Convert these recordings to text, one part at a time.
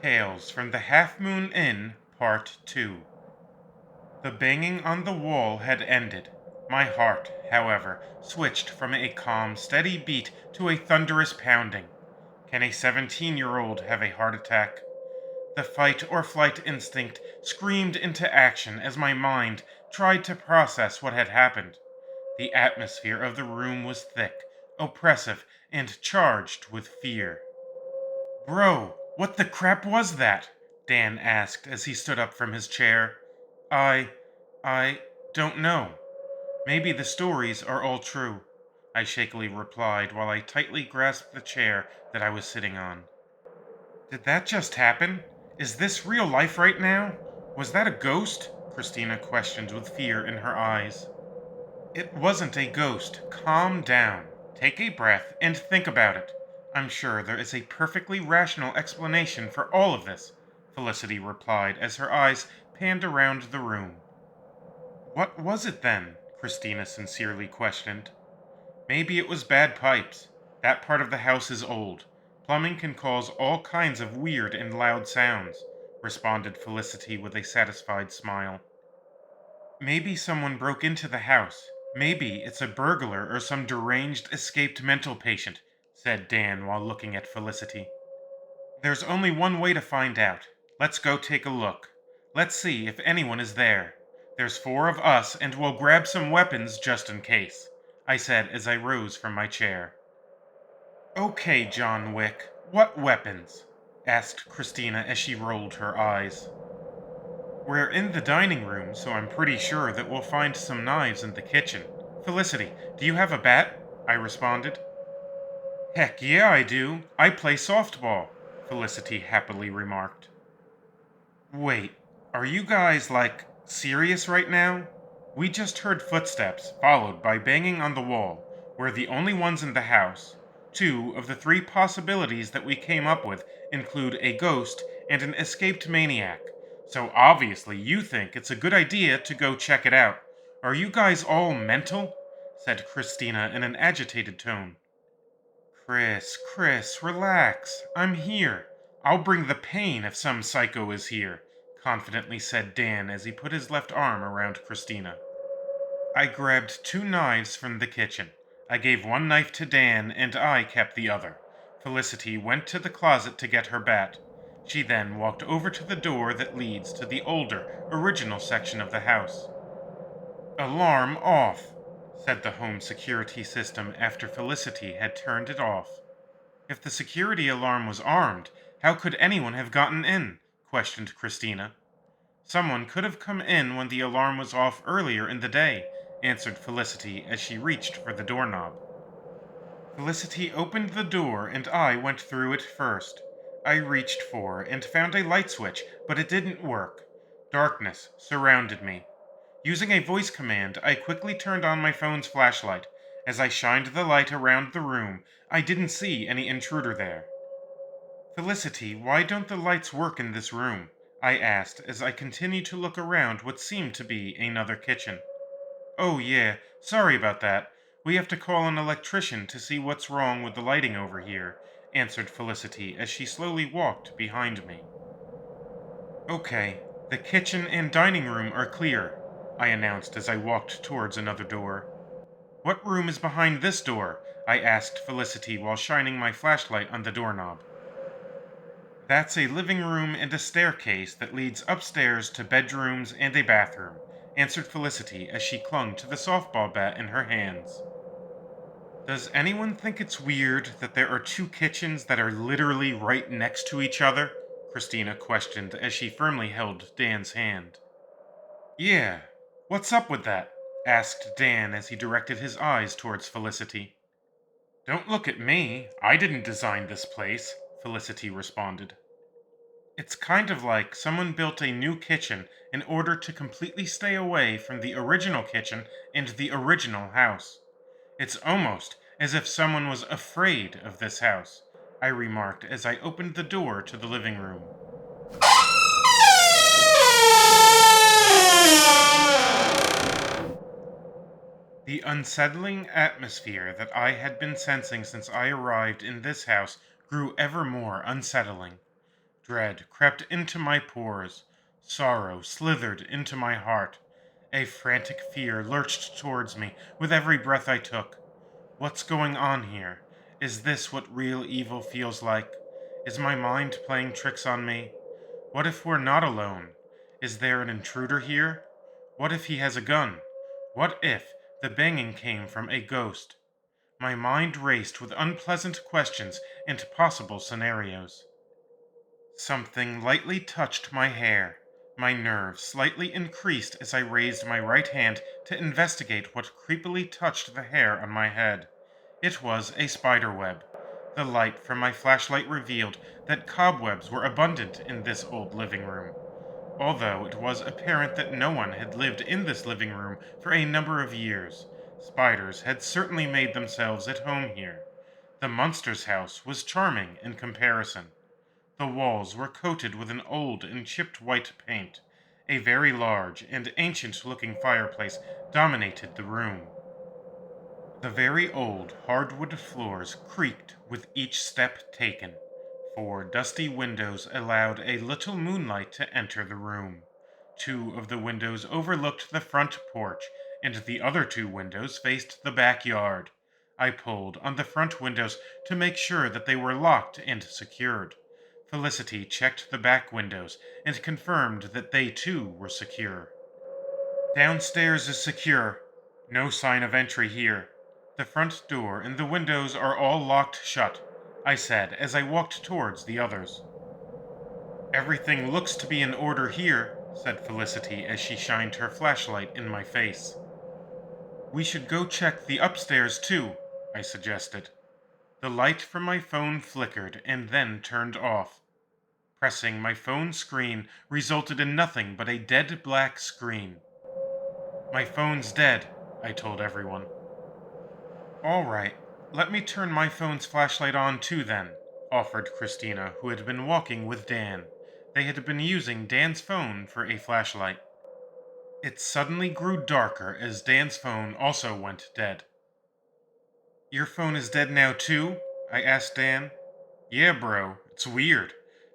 Tales from the Half Moon Inn, Part 2. The banging on the wall had ended. My heart, however, switched from a calm, steady beat to a thunderous pounding. Can a 17-year-old have a heart attack? The fight or flight instinct screamed into action as my mind tried to process what had happened. The atmosphere of the room was thick, oppressive, and charged with fear. Bro, what the crap was that? Dan asked as he stood up from his chair. I. I don't know. Maybe the stories are all true, I shakily replied while I tightly grasped the chair that I was sitting on. Did that just happen? Is this real life right now? Was that a ghost? Christina questioned with fear in her eyes. It wasn't a ghost. Calm down. Take a breath and think about it. I'm sure there is a perfectly rational explanation for all of this, Felicity replied as her eyes panned around the room. What was it then? Christina sincerely questioned. Maybe it was bad pipes. That part of the house is old. Plumbing can cause all kinds of weird and loud sounds, responded Felicity with a satisfied smile. Maybe someone broke into the house. Maybe it's a burglar or some deranged, escaped mental patient, said Dan while looking at Felicity. There's only one way to find out. Let's go take a look. Let's see if anyone is there. There's 4 of us, and we'll grab some weapons just in case, I said as I rose from my chair. Okay, John Wick, what weapons? Asked Christina as she rolled her eyes. We're in the dining room, so I'm pretty sure that we'll find some knives in the kitchen. Felicity, do you have a bat? I responded. Heck yeah, I do. I play softball, Felicity happily remarked. Wait, are you guys, serious right now? We just heard footsteps, followed by banging on the wall. We're the only ones in the house. 2 of the 3 possibilities that we came up with include a ghost and an escaped maniac. So obviously you think it's a good idea to go check it out. Are you guys all mental? Said Christina in an agitated tone. Chris, relax. I'm here. I'll bring the pain if some psycho is here, confidently said Dan as he put his left arm around Christina. I grabbed 2 knives from the kitchen. I gave one knife to Dan and I kept the other. Felicity went to the closet to get her bat. She then walked over to the door that leads to the older, original section of the house. Alarm off, said the home security system after Felicity had turned it off. If the security alarm was armed, how could anyone have gotten in? Questioned Christina. Someone could have come in when the alarm was off earlier in the day, answered Felicity as she reached for the doorknob. Felicity opened the door and I went through it first. I reached for and found a light switch, but it didn't work. Darkness surrounded me. Using a voice command, I quickly turned on my phone's flashlight. As I shined the light around the room, I didn't see any intruder there. Felicity, why don't the lights work in this room? I asked as I continued to look around what seemed to be another kitchen. Oh yeah, sorry about that. We have to call an electrician to see what's wrong with the lighting over here, answered Felicity as she slowly walked behind me. Okay, the kitchen and dining room are clear, I announced as I walked towards another door. What room is behind this door? I asked Felicity while shining my flashlight on the doorknob. That's a living room and a staircase that leads upstairs to bedrooms and a bathroom, answered Felicity as she clung to the softball bat in her hands. Does anyone think it's weird that there are 2 kitchens that are literally right next to each other? Christina questioned as she firmly held Dan's hand. Yeah, what's up with that? Asked Dan as he directed his eyes towards Felicity. Don't look at me. I didn't design this place, Felicity responded. It's kind of like someone built a new kitchen in order to completely stay away from the original kitchen and the original house. It's almost as if someone was afraid of this house, I remarked as I opened the door to the living room. The unsettling atmosphere that I had been sensing since I arrived in this house grew ever more unsettling. Dread crept into my pores. Sorrow slithered into my heart. A frantic fear lurched towards me with every breath I took. What's going on here? Is this what real evil feels like? Is my mind playing tricks on me? What if we're not alone? Is there an intruder here? What if he has a gun? What if the banging came from a ghost? My mind raced with unpleasant questions and possible scenarios. Something lightly touched my hair. My nerves slightly increased as I raised my right hand to investigate what creepily touched the hair on my head. It was a spider web. The light from my flashlight revealed that cobwebs were abundant in this old living room. Although it was apparent that no one had lived in this living room for a number of years, spiders had certainly made themselves at home here. The monster's house was charming in comparison. The walls were coated with an old and chipped white paint. A very large and ancient-looking fireplace dominated the room. The very old hardwood floors creaked with each step taken. Four dusty windows allowed a little moonlight to enter the room. Two of the windows overlooked the front porch, and the other two windows faced the backyard. I pulled on the front windows to make sure that they were locked and secured. Felicity checked the back windows and confirmed that they too were secure. Downstairs is secure. No sign of entry here. The front door and the windows are all locked shut, I said as I walked towards the others. Everything looks to be in order here, said Felicity as she shined her flashlight in my face. We should go check the upstairs too, I suggested. The light from my phone flickered and then turned off. Pressing my phone screen resulted in nothing but a dead black screen. My phone's dead, I told everyone. All right, let me turn my phone's flashlight on too then, offered Christina, who had been walking with Dan. They had been using Dan's phone for a flashlight. It suddenly grew darker as Dan's phone also went dead. Your phone is dead now too? I asked Dan. Yeah, bro, it's weird.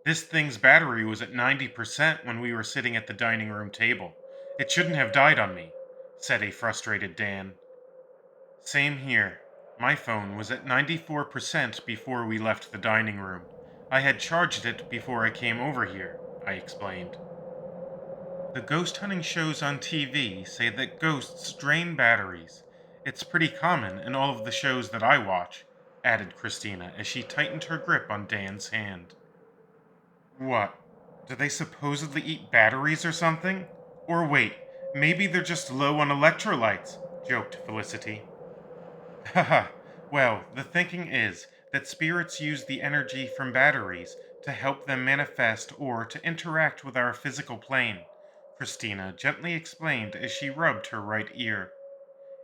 This thing's battery was at 90% when we were sitting at the dining room table. It shouldn't have died on me, said a frustrated Dan. Same here. My phone was at 94% before we left the dining room. I had charged it before I came over here, I explained. The ghost hunting shows on TV say that ghosts drain batteries. It's pretty common in all of the shows that I watch, added Christina as she tightened her grip on Dan's hand. What? Do they supposedly eat batteries or something? Or wait, maybe they're just low on electrolytes, joked Felicity. Haha, well, the thinking is that spirits use the energy from batteries to help them manifest or to interact with our physical plane, Christina gently explained as she rubbed her right ear.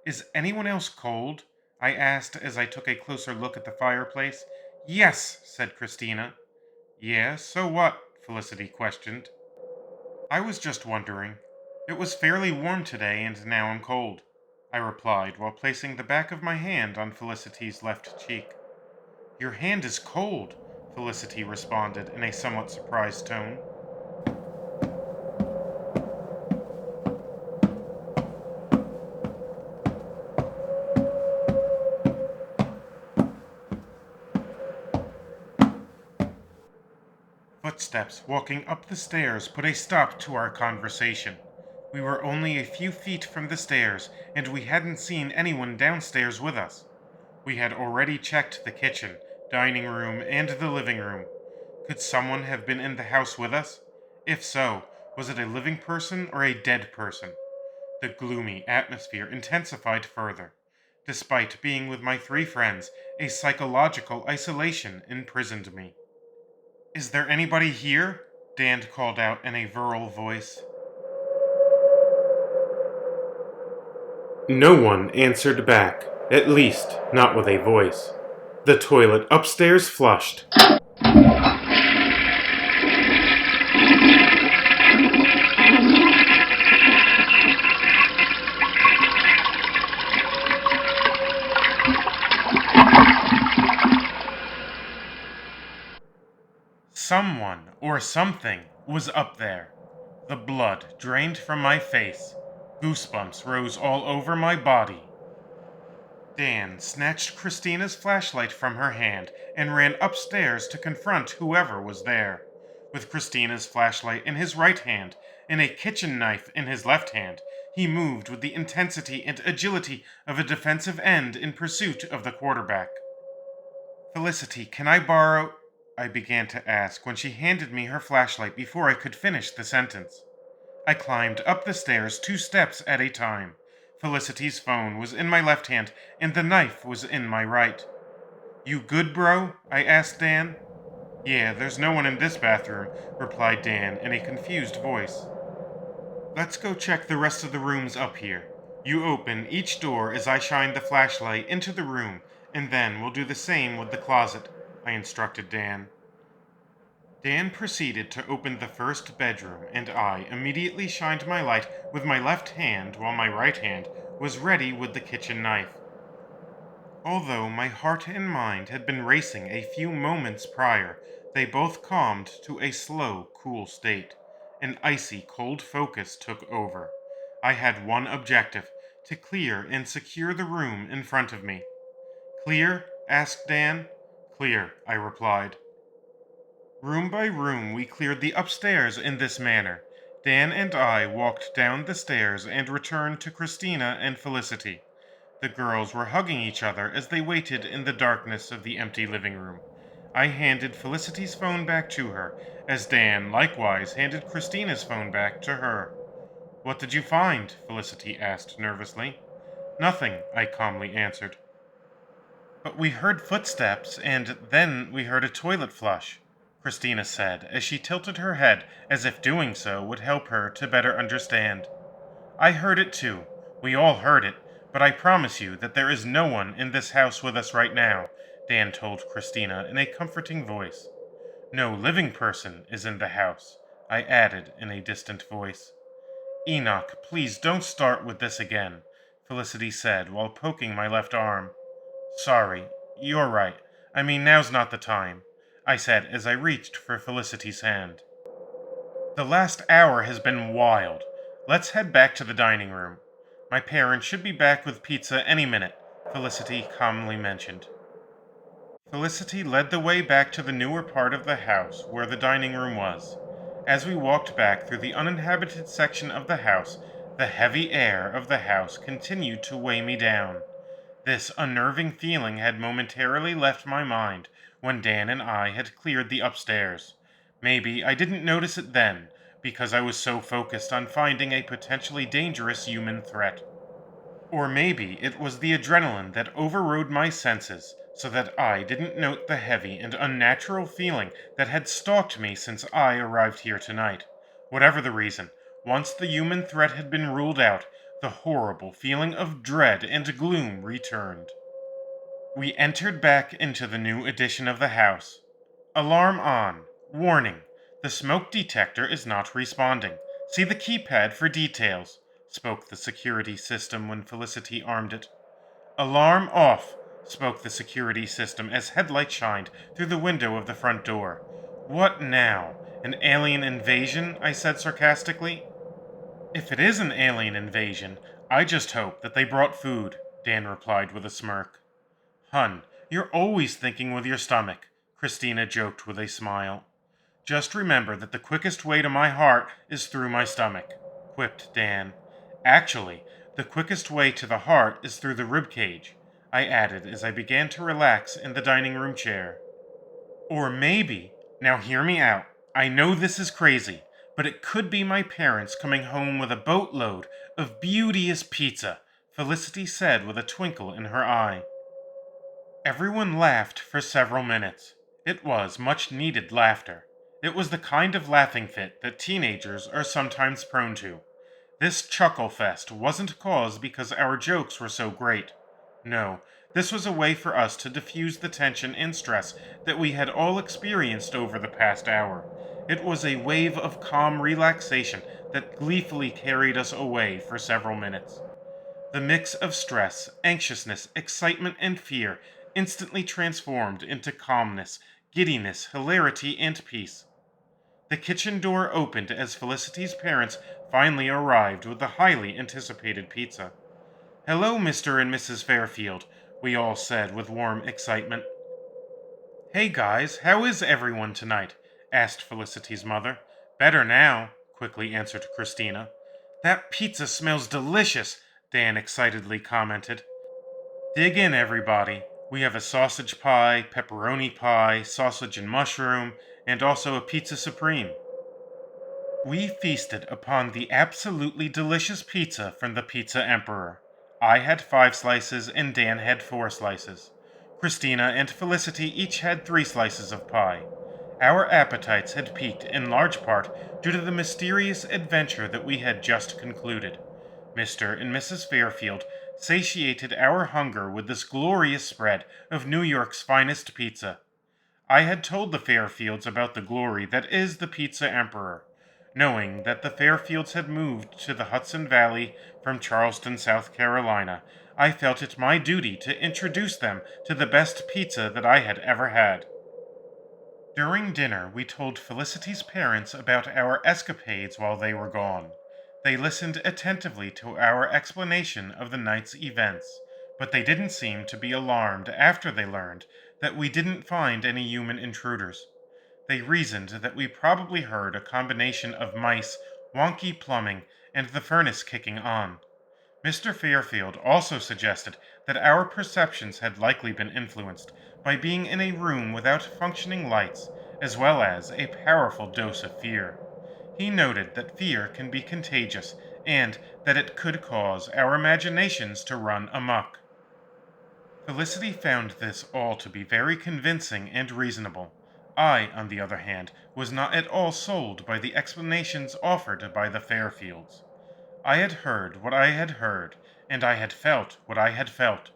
Is anyone else cold? I asked as I took a closer look at the fireplace. Yes, said Christina. Yeah, so what? Felicity questioned. I was just wondering. It was fairly warm today, and now I'm cold, I replied while placing the back of my hand on Felicity's left cheek. Your hand is cold, Felicity responded in a somewhat surprised tone. Footsteps walking up the stairs put a stop to our conversation. We were only a few feet from the stairs, and we hadn't seen anyone downstairs with us. We had already checked the kitchen, dining room, and the living room. Could someone have been in the house with us? If so, was it a living person or a dead person? The gloomy atmosphere intensified further. Despite being with my three friends, a psychological isolation imprisoned me. Is there anybody here? Dan called out in a virile voice. No one answered back, at least not with a voice. The toilet upstairs flushed. Someone or something was up there. The blood drained from my face. Goosebumps rose all over my body. Dan snatched Christina's flashlight from her hand and ran upstairs to confront whoever was there. With Christina's flashlight in his right hand and a kitchen knife in his left hand, he moved with the intensity and agility of a defensive end in pursuit of the quarterback. Felicity, can I borrow? I began to ask when she handed me her flashlight before I could finish the sentence. I climbed up the stairs 2 steps at a time. Felicity's phone was in my left hand, and the knife was in my right. You good, bro? I asked Dan. Yeah, there's no one in this bathroom, replied Dan in a confused voice. Let's go check the rest of the rooms up here. You open each door as I shine the flashlight into the room, and then we'll do the same with the closet, I instructed Dan. Dan proceeded to open the first bedroom, and I immediately shined my light with my left hand while my right hand was ready with the kitchen knife. Although my heart and mind had been racing a few moments prior, they both calmed to a slow, cool state. An icy, cold focus took over. I had one objective: to clear and secure the room in front of me. Clear? Asked Dan. Clear, I replied. Room by room, we cleared the upstairs in this manner. Dan and I walked down the stairs and returned to Christina and Felicity. The girls were hugging each other as they waited in the darkness of the empty living room. I handed Felicity's phone back to her, as Dan likewise handed Christina's phone back to her. What did you find? Felicity asked nervously. Nothing, I calmly answered. But we heard footsteps, and then we heard a toilet flush, Christina said, as she tilted her head as if doing so would help her to better understand. I heard it too. We all heard it, but I promise you that there is no one in this house with us right now, Dan told Christina in a comforting voice. No living person is in the house, I added in a distant voice. Enoch, please don't start with this again, Felicity said while poking my left arm. Sorry, you're right. I mean, now's not the time, I said as I reached for Felicity's hand. The last hour has been wild. Let's head back to the dining room. My parents should be back with pizza any minute, Felicity calmly mentioned. Felicity led the way back to the newer part of the house where the dining room was. As we walked back through the uninhabited section of the house, the heavy air of the house continued to weigh me down. This unnerving feeling had momentarily left my mind when Dan and I had cleared the upstairs. Maybe I didn't notice it then, because I was so focused on finding a potentially dangerous human threat. Or maybe it was the adrenaline that overrode my senses, so that I didn't note the heavy and unnatural feeling that had stalked me since I arrived here tonight. Whatever the reason, once the human threat had been ruled out, the horrible feeling of dread and gloom returned. We entered back into the new addition of the house. Alarm on. Warning. The smoke detector is not responding. See the keypad for details, spoke the security system when Felicity armed it. Alarm off, spoke the security system as headlights shined through the window of the front door. What now? An alien invasion? I said sarcastically. If it is an alien invasion, I just hope that they brought food, Dan replied with a smirk. Hun, you're always thinking with your stomach, Christina joked with a smile. Just remember that the quickest way to my heart is through my stomach, quipped Dan. Actually, the quickest way to the heart is through the rib cage, I added as I began to relax in the dining room chair. Or maybe, now hear me out, I know this is crazy, but it could be my parents coming home with a boatload of beauteous pizza, Felicity said with a twinkle in her eye. Everyone laughed for several minutes. It was much needed laughter. It was the kind of laughing fit that teenagers are sometimes prone to. This chuckle fest wasn't caused because our jokes were so great. No, this was a way for us to diffuse the tension and stress that we had all experienced over the past hour. It was a wave of calm relaxation that gleefully carried us away for several minutes. The mix of stress, anxiousness, excitement, and fear instantly transformed into calmness, giddiness, hilarity, and peace. The kitchen door opened as Felicity's parents finally arrived with the highly anticipated pizza. "Hello, Mr. and Mrs. Fairfield," we all said with warm excitement. "Hey guys, how is everyone tonight?" asked Felicity's mother. "Better now," quickly answered Christina. "That pizza smells delicious," Dan excitedly commented. "Dig in, everybody. We have a sausage pie, pepperoni pie, sausage and mushroom, and also a pizza supreme." We feasted upon the absolutely delicious pizza from the Pizza Emperor. I had 5 slices and Dan had 4 slices. Christina and Felicity each had 3 slices of pie. Our appetites had peaked in large part due to the mysterious adventure that we had just concluded. Mr. and Mrs. Fairfield satiated our hunger with this glorious spread of New York's finest pizza. I had told the Fairfields about the glory that is the Pizza Emperor. Knowing that the Fairfields had moved to the Hudson Valley from Charleston, South Carolina, I felt it my duty to introduce them to the best pizza that I had ever had. During dinner, we told Felicity's parents about our escapades while they were gone. They listened attentively to our explanation of the night's events, but they didn't seem to be alarmed after they learned that we didn't find any human intruders. They reasoned that we probably heard a combination of mice, wonky plumbing, and the furnace kicking on. Mr. Fairfield also suggested that our perceptions had likely been influenced by being in a room without functioning lights, as well as a powerful dose of fear. He noted that fear can be contagious, and that it could cause our imaginations to run amok. Felicity found this all to be very convincing and reasonable. I, on the other hand, was not at all sold by the explanations offered by the Fairfields. I had heard what I had heard, and I had felt what I had felt.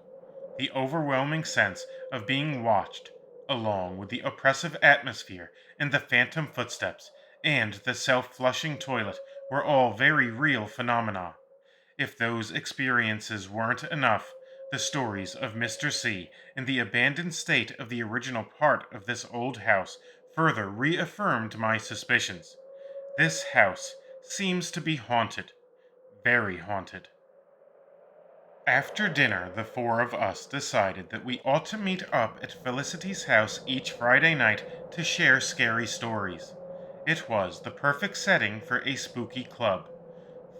The overwhelming sense of being watched, along with the oppressive atmosphere and the phantom footsteps, and the self-flushing toilet were all very real phenomena. If those experiences weren't enough, the stories of Mr. C and the abandoned state of the original part of this old house further reaffirmed my suspicions. This house seems to be haunted, very haunted. After dinner, the 4 of us decided that we ought to meet up at Felicity's house each Friday night to share scary stories. It was the perfect setting for a spooky club.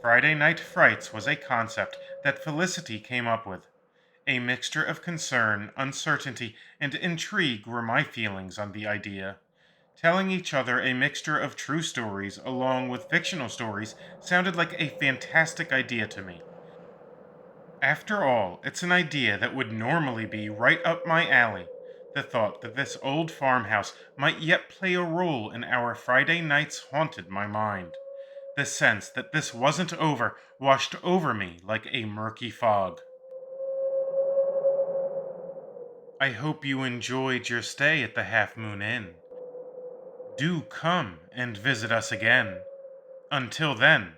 Friday Night Frights was a concept that Felicity came up with. A mixture of concern, uncertainty, and intrigue were my feelings on the idea. Telling each other a mixture of true stories along with fictional stories sounded like a fantastic idea to me. After all, it's an idea that would normally be right up my alley. The thought that this old farmhouse might yet play a role in our Friday nights haunted my mind. The sense that this wasn't over washed over me like a murky fog. I hope you enjoyed your stay at the Half Moon Inn. Do come and visit us again. Until then,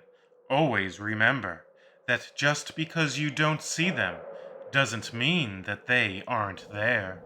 always remember that just because you don't see them doesn't mean that they aren't there.